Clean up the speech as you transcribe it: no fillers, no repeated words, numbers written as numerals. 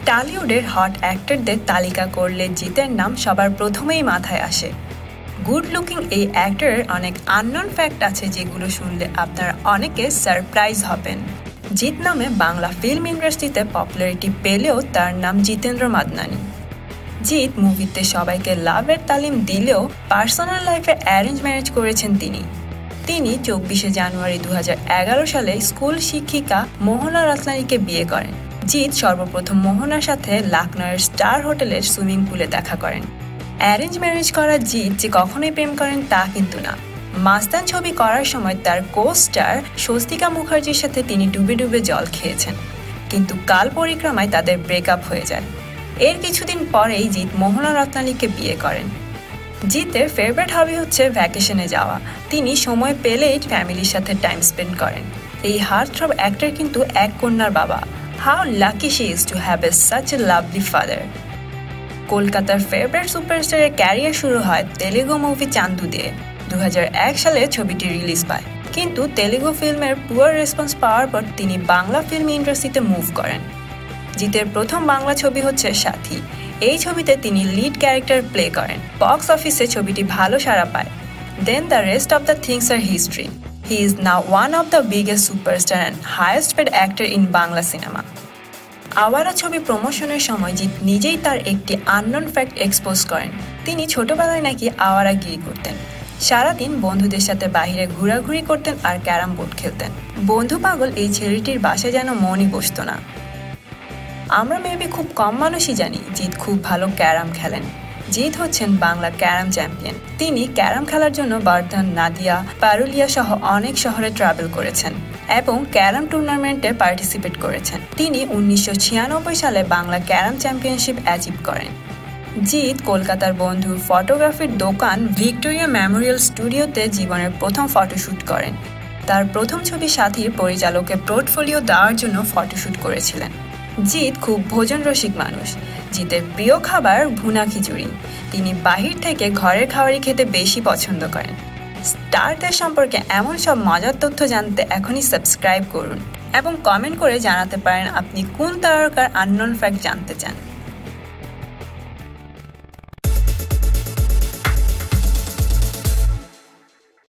টলিউডের hot অ্যাক্টরদের তালিকা করলে জিতের নাম সবার প্রথমেই মাথায় আসে। গুড লুকিং এই অ্যাক্টরের অনেক আননোন ফ্যাক্ট আছে যেগুলো শুনলে আপনারা অনেকে সারপ্রাইজ হবেন। জিত নামে বাংলা ফিল্ম ইন্ডাস্ট্রিতে পপুলারিটি পেলেও তার নাম জিতেন্দ্র মাদনানি। জিত মুভিতে সবাইকে লাভের তালিম দিলেও পার্সোনাল লাইফে অ্যারেঞ্জ ম্যারেজ করেছেন তিনি। 24শে জানুয়ারি 2011 সালে স্কুল শিক্ষিকা মোহনা রত্নানীকে বিয়ে করেন। জিত সর্বপ্রথম মোহনার সাথে লখনউয়ের স্টার হোটেলের সুইমিং পুলে দেখা করেন। অ্যারেঞ্জ ম্যারেজ করা জিত যে কখনোই প্রেম করেন তা কিন্তু না। মাস্তান ছবি করার সময় তার কো-স্টার স্বস্তিকা মুখার্জির সাথে তিনি ডুবে ডুবে জল খেয়েছেন, কিন্তু কাল পরিক্রমায় তাদের ব্রেকআপ হয়ে যায়। এর কিছুদিন পরেই জিত মোহনা রত্নানীকে বিয়ে করেন। জিতের ফেভারিট হবি হচ্ছে ভ্যাকেশনে যাওয়া। তিনি সময় পেলেই ফ্যামিলির সাথে টাইম স্পেন্ড করেন। এই হার্টথ্রব অ্যাক্টর কিন্তু এক কন্যার বাবা। How lucky she is to have such a lovely father. কলকাতার ফেভারিট সুপারস্টারের ক্যারিয়ার শুরু হয় তেলেগু মুভি চান্দু দিয়ে। 2001 সালে ছবিটি রিলিজ পায়, কিন্তু তেলেগু ফিল্মের পুয়ার রেসপন্স পাওয়ার পর তিনি বাংলা ফিল্ম ইন্ডাস্ট্রিতে মুভ করেন। জিতের প্রথম বাংলা ছবি হচ্ছে সাথী। এই ছবিতে তিনি লিড ক্যারেক্টার প্লে করেন। বক্স অফিসে ছবিটি ভালো সাড়া পায়। Then the rest of the things are history. He is now one of the biggest superstar and highest paid actor in Bangla cinema. Awara ছবি প্রমোশনের সময় জিত নিজেই তার একটি আননোন ফ্যাক্ট এক্সপোজ করেন। তিনি ছোটবেলায় নাকি আওয়ারাগিরি করতেন। সারাদিন বন্ধুদের সাথে বাইরে ঘোরাঘুরি করতেন আর ক্যারাম বোর্ড খেলতেন। বন্ধু পাগল এই ছেলেটির বাসায় যেন মনই বসত না। আমরা মেবি খুব কম মানুষই জানি জিত খুব ভালো ক্যারাম খেলেন। জিত হচ্ছেন বাংলা ক্যারাম চ্যাম্পিয়ন। তিনি ক্যারাম খেলার জন্য বর্ধমান, নাদিয়া, পারুলিয়া সহ অনেক শহরে ট্রাভেল করেছেন এবং ক্যারাম টুর্নামেন্টে পার্টিসিপেট করেছেন। তিনি 1996 সালে বাংলা ক্যারাম চ্যাম্পিয়নশিপ অ্যাচিভ করেন। জিত কলকাতার বন্ধুর ফটোগ্রাফির দোকান ভিক্টোরিয়া মেমোরিয়াল স্টুডিওতে জীবনের প্রথম ফটোশ্যুট করেন। তার প্রথম ছবি সাথীর পরিচালকের পোর্টফোলিও দেওয়ার জন্য ফটোশ্যুট করেছিলেন। জিত খুব ভোজন রসিক মানুষ। জিতের প্রিয় খাবার ভুনা খিচুড়ি। তিনি বাহির থেকে ঘরের খাবারই খেতে বেশি পছন্দ করেন। স্টারদের সম্পর্কে এমন সব মজার তথ্য জানতে এখনই সাবস্ক্রাইব করুন এবং কমেন্ট করে জানাতে পারেন আপনি কোন তারকার আননোন ফ্যাক্ট জানতে চান।